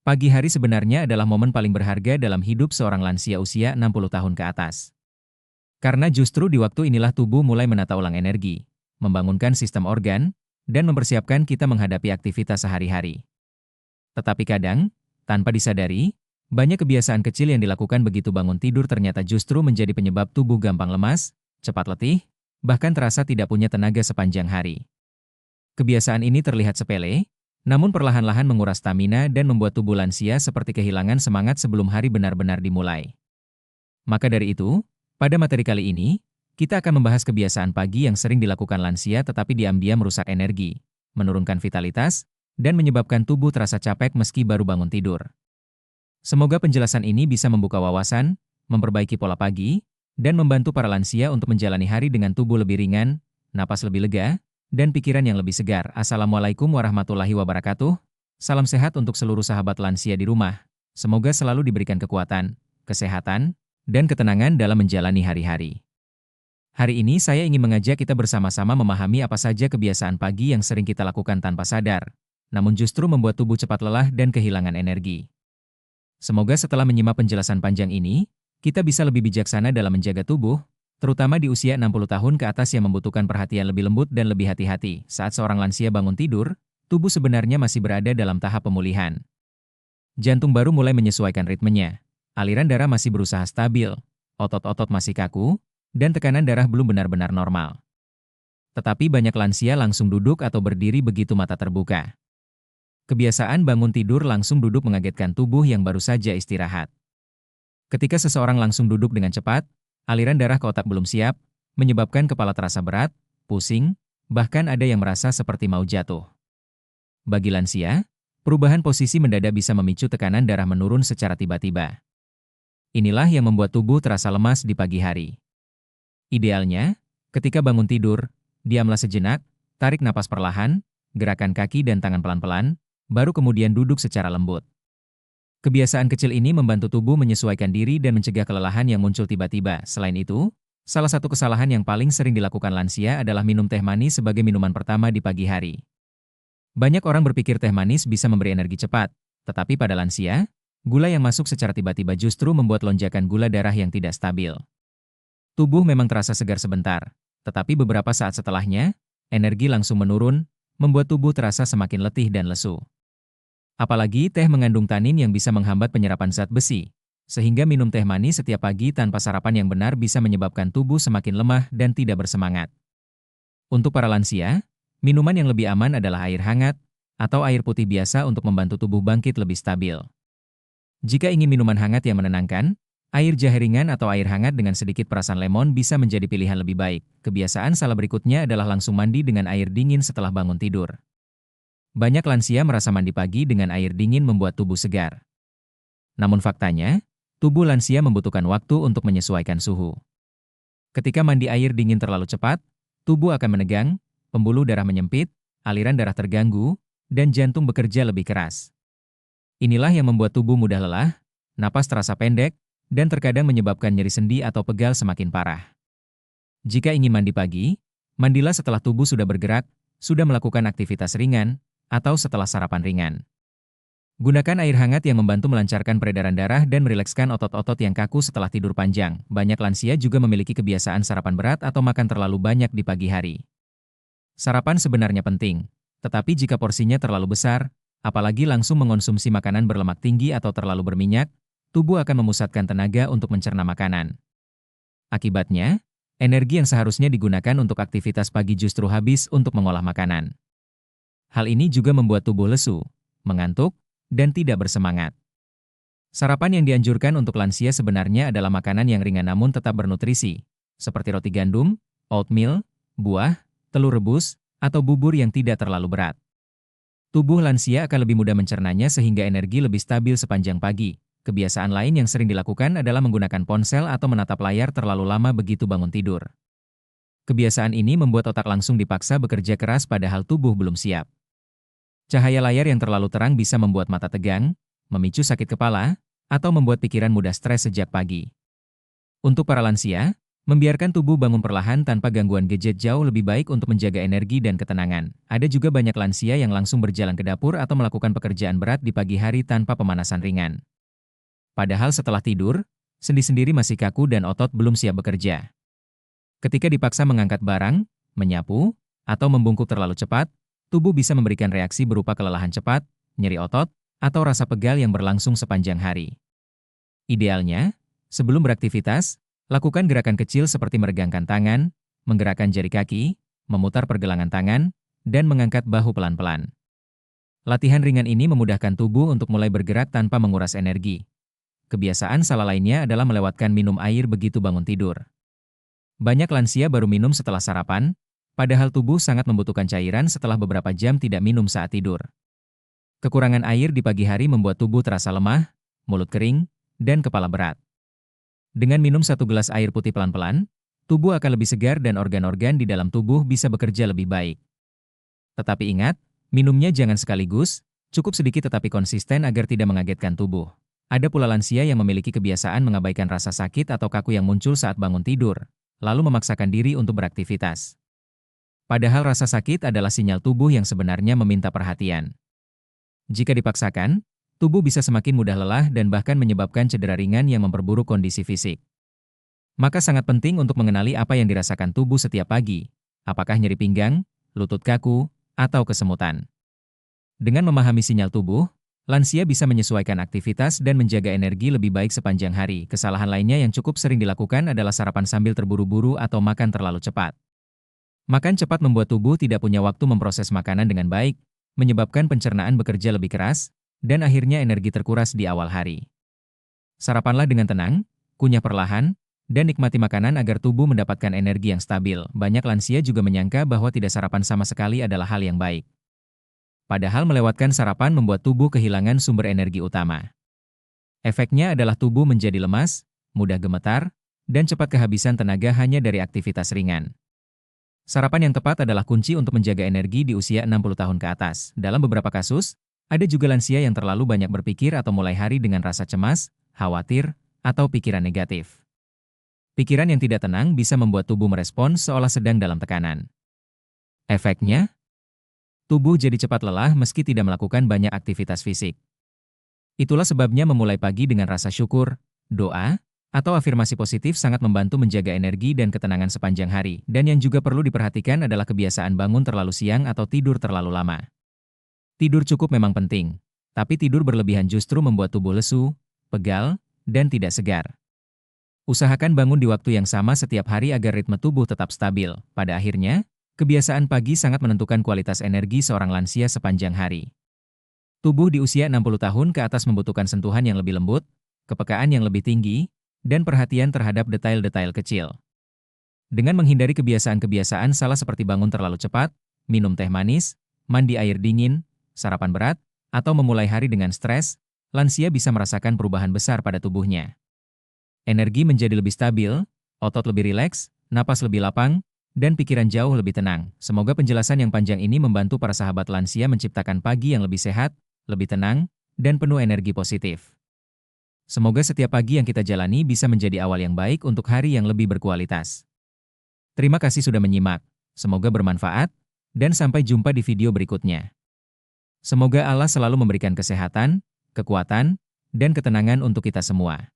Pagi hari sebenarnya adalah momen paling berharga dalam hidup seorang lansia usia 60 tahun ke atas. Karena justru di waktu inilah tubuh mulai menata ulang energi, membangunkan sistem organ, dan mempersiapkan kita menghadapi aktivitas sehari-hari. Tetapi kadang, tanpa disadari, banyak kebiasaan kecil yang dilakukan begitu bangun tidur ternyata justru menjadi penyebab tubuh gampang lemas, cepat letih, bahkan terasa tidak punya tenaga sepanjang hari. Kebiasaan ini terlihat sepele, namun perlahan-lahan menguras stamina dan membuat tubuh lansia seperti kehilangan semangat sebelum hari benar-benar dimulai. Maka dari itu, pada materi kali ini, kita akan membahas kebiasaan pagi yang sering dilakukan lansia tetapi diam-diam merusak energi, menurunkan vitalitas, dan menyebabkan tubuh terasa capek meski baru bangun tidur. Semoga penjelasan ini bisa membuka wawasan, memperbaiki pola pagi, dan membantu para lansia untuk menjalani hari dengan tubuh lebih ringan, napas lebih lega, dan pikiran yang lebih segar. Assalamualaikum warahmatullahi wabarakatuh. Salam sehat untuk seluruh sahabat lansia di rumah. Semoga selalu diberikan kekuatan, kesehatan, dan ketenangan dalam menjalani hari-hari. Hari ini saya ingin mengajak kita bersama-sama memahami apa saja kebiasaan pagi yang sering kita lakukan tanpa sadar, namun justru membuat tubuh cepat lelah dan kehilangan energi. Semoga setelah menyimak penjelasan panjang ini, kita bisa lebih bijaksana dalam menjaga tubuh, terutama di usia 60 tahun ke atas yang membutuhkan perhatian lebih lembut dan lebih hati-hati. Saat seorang lansia bangun tidur, tubuh sebenarnya masih berada dalam tahap pemulihan. Jantung baru mulai menyesuaikan ritmenya, aliran darah masih berusaha stabil, otot-otot masih kaku, dan tekanan darah belum benar-benar normal. Tetapi banyak lansia langsung duduk atau berdiri begitu mata terbuka. Kebiasaan bangun tidur langsung duduk mengagetkan tubuh yang baru saja istirahat. Ketika seseorang langsung duduk dengan cepat, aliran darah ke otak belum siap, menyebabkan kepala terasa berat, pusing, bahkan ada yang merasa seperti mau jatuh. Bagi lansia, perubahan posisi mendadak bisa memicu tekanan darah menurun secara tiba-tiba. Inilah yang membuat tubuh terasa lemas di pagi hari. Idealnya, ketika bangun tidur, diamlah sejenak, tarik napas perlahan, gerakan kaki dan tangan pelan-pelan, baru kemudian duduk secara lembut. Kebiasaan kecil ini membantu tubuh menyesuaikan diri dan mencegah kelelahan yang muncul tiba-tiba. Selain itu, salah satu kesalahan yang paling sering dilakukan lansia adalah minum teh manis sebagai minuman pertama di pagi hari. Banyak orang berpikir teh manis bisa memberi energi cepat, tetapi pada lansia, gula yang masuk secara tiba-tiba justru membuat lonjakan gula darah yang tidak stabil. Tubuh memang terasa segar sebentar, tetapi beberapa saat setelahnya, energi langsung menurun, membuat tubuh terasa semakin letih dan lesu. Apalagi teh mengandung tanin yang bisa menghambat penyerapan zat besi, sehingga minum teh manis setiap pagi tanpa sarapan yang benar bisa menyebabkan tubuh semakin lemah dan tidak bersemangat. Untuk para lansia, minuman yang lebih aman adalah air hangat atau air putih biasa untuk membantu tubuh bangkit lebih stabil. Jika ingin minuman hangat yang menenangkan, air jahe ringan atau air hangat dengan sedikit perasan lemon bisa menjadi pilihan lebih baik. Kebiasaan salah berikutnya adalah langsung mandi dengan air dingin setelah bangun tidur. Banyak lansia merasa mandi pagi dengan air dingin membuat tubuh segar. Namun faktanya, tubuh lansia membutuhkan waktu untuk menyesuaikan suhu. Ketika mandi air dingin terlalu cepat, tubuh akan menegang, pembuluh darah menyempit, aliran darah terganggu, dan jantung bekerja lebih keras. Inilah yang membuat tubuh mudah lelah, napas terasa pendek, dan terkadang menyebabkan nyeri sendi atau pegal semakin parah. Jika ingin mandi pagi, mandilah setelah tubuh sudah bergerak, sudah melakukan aktivitas ringan, atau setelah sarapan ringan. Gunakan air hangat yang membantu melancarkan peredaran darah dan merilekskan otot-otot yang kaku setelah tidur panjang. Banyak lansia juga memiliki kebiasaan sarapan berat atau makan terlalu banyak di pagi hari. Sarapan sebenarnya penting, tetapi jika porsinya terlalu besar, apalagi langsung mengonsumsi makanan berlemak tinggi atau terlalu berminyak, tubuh akan memusatkan tenaga untuk mencerna makanan. Akibatnya, energi yang seharusnya digunakan untuk aktivitas pagi justru habis untuk mengolah makanan. Hal ini juga membuat tubuh lesu, mengantuk, dan tidak bersemangat. Sarapan yang dianjurkan untuk lansia sebenarnya adalah makanan yang ringan namun tetap bernutrisi, seperti roti gandum, oatmeal, buah, telur rebus, atau bubur yang tidak terlalu berat. Tubuh lansia akan lebih mudah mencernanya sehingga energi lebih stabil sepanjang pagi. Kebiasaan lain yang sering dilakukan adalah menggunakan ponsel atau menatap layar terlalu lama begitu bangun tidur. Kebiasaan ini membuat otak langsung dipaksa bekerja keras padahal tubuh belum siap. Cahaya layar yang terlalu terang bisa membuat mata tegang, memicu sakit kepala, atau membuat pikiran mudah stres sejak pagi. Untuk para lansia, Membiarkan tubuh bangun perlahan tanpa gangguan gadget jauh lebih baik untuk menjaga energi dan ketenangan. Ada juga banyak lansia yang langsung berjalan ke dapur atau melakukan pekerjaan berat di pagi hari tanpa pemanasan ringan. Padahal setelah tidur, sendi sendiri masih kaku dan otot belum siap bekerja. Ketika dipaksa mengangkat barang, menyapu, atau membungkuk terlalu cepat, tubuh bisa memberikan reaksi berupa kelelahan cepat, nyeri otot, atau rasa pegal yang berlangsung sepanjang hari. Idealnya, sebelum beraktivitas, lakukan gerakan kecil seperti meregangkan tangan, menggerakkan jari kaki, memutar pergelangan tangan, dan mengangkat bahu pelan-pelan. Latihan ringan ini memudahkan tubuh untuk mulai bergerak tanpa menguras energi. Kebiasaan salah lainnya adalah melewatkan minum air begitu bangun tidur. Banyak lansia baru minum setelah sarapan, padahal tubuh sangat membutuhkan cairan setelah beberapa jam tidak minum saat tidur. Kekurangan air di pagi hari membuat tubuh terasa lemah, mulut kering, dan kepala berat. Dengan minum 1 gelas air putih pelan-pelan, tubuh akan lebih segar dan organ-organ di dalam tubuh bisa bekerja lebih baik. Tetapi ingat, minumnya jangan sekaligus, cukup sedikit tetapi konsisten agar tidak mengagetkan tubuh. Ada pula lansia yang memiliki kebiasaan mengabaikan rasa sakit atau kaku yang muncul saat bangun tidur, lalu memaksakan diri untuk beraktivitas. Padahal rasa sakit adalah sinyal tubuh yang sebenarnya meminta perhatian. Jika dipaksakan, tubuh bisa semakin mudah lelah dan bahkan menyebabkan cedera ringan yang memperburuk kondisi fisik. Maka sangat penting untuk mengenali apa yang dirasakan tubuh setiap pagi, apakah nyeri pinggang, lutut kaku, atau kesemutan. Dengan memahami sinyal tubuh, lansia bisa menyesuaikan aktivitas dan menjaga energi lebih baik sepanjang hari. Kesalahan lainnya yang cukup sering dilakukan adalah sarapan sambil terburu-buru atau makan terlalu cepat. Makan cepat membuat tubuh tidak punya waktu memproses makanan dengan baik, menyebabkan pencernaan bekerja lebih keras, dan akhirnya energi terkuras di awal hari. Sarapanlah dengan tenang, kunyah perlahan, dan nikmati makanan agar tubuh mendapatkan energi yang stabil. Banyak lansia juga menyangka bahwa tidak sarapan sama sekali adalah hal yang baik. Padahal melewatkan sarapan membuat tubuh kehilangan sumber energi utama. Efeknya adalah tubuh menjadi lemas, mudah gemetar, dan cepat kehabisan tenaga hanya dari aktivitas ringan. Sarapan yang tepat adalah kunci untuk menjaga energi di usia 60 tahun ke atas. Dalam beberapa kasus, ada juga lansia yang terlalu banyak berpikir atau mulai hari dengan rasa cemas, khawatir, atau pikiran negatif. Pikiran yang tidak tenang bisa membuat tubuh merespons seolah sedang dalam tekanan. Efeknya, tubuh jadi cepat lelah meski tidak melakukan banyak aktivitas fisik. Itulah sebabnya memulai pagi dengan rasa syukur, doa, atau afirmasi positif sangat membantu menjaga energi dan ketenangan sepanjang hari. Dan yang juga perlu diperhatikan adalah kebiasaan bangun terlalu siang atau tidur terlalu lama. Tidur cukup memang penting, tapi tidur berlebihan justru membuat tubuh lesu, pegal, dan tidak segar. Usahakan bangun di waktu yang sama setiap hari agar ritme tubuh tetap stabil. Pada akhirnya, kebiasaan pagi sangat menentukan kualitas energi seorang lansia sepanjang hari. Tubuh di usia 60 tahun ke atas membutuhkan sentuhan yang lebih lembut, kepekaan yang lebih tinggi, dan perhatian terhadap detail-detail kecil. Dengan menghindari kebiasaan-kebiasaan salah seperti bangun terlalu cepat, minum teh manis, mandi air dingin, sarapan berat, atau memulai hari dengan stres, lansia bisa merasakan perubahan besar pada tubuhnya. Energi menjadi lebih stabil, otot lebih rileks, napas lebih lapang, dan pikiran jauh lebih tenang. Semoga penjelasan yang panjang ini membantu para sahabat lansia menciptakan pagi yang lebih sehat, lebih tenang, dan penuh energi positif. Semoga setiap pagi yang kita jalani bisa menjadi awal yang baik untuk hari yang lebih berkualitas. Terima kasih sudah menyimak, semoga bermanfaat, dan sampai jumpa di video berikutnya. Semoga Allah selalu memberikan kesehatan, kekuatan, dan ketenangan untuk kita semua.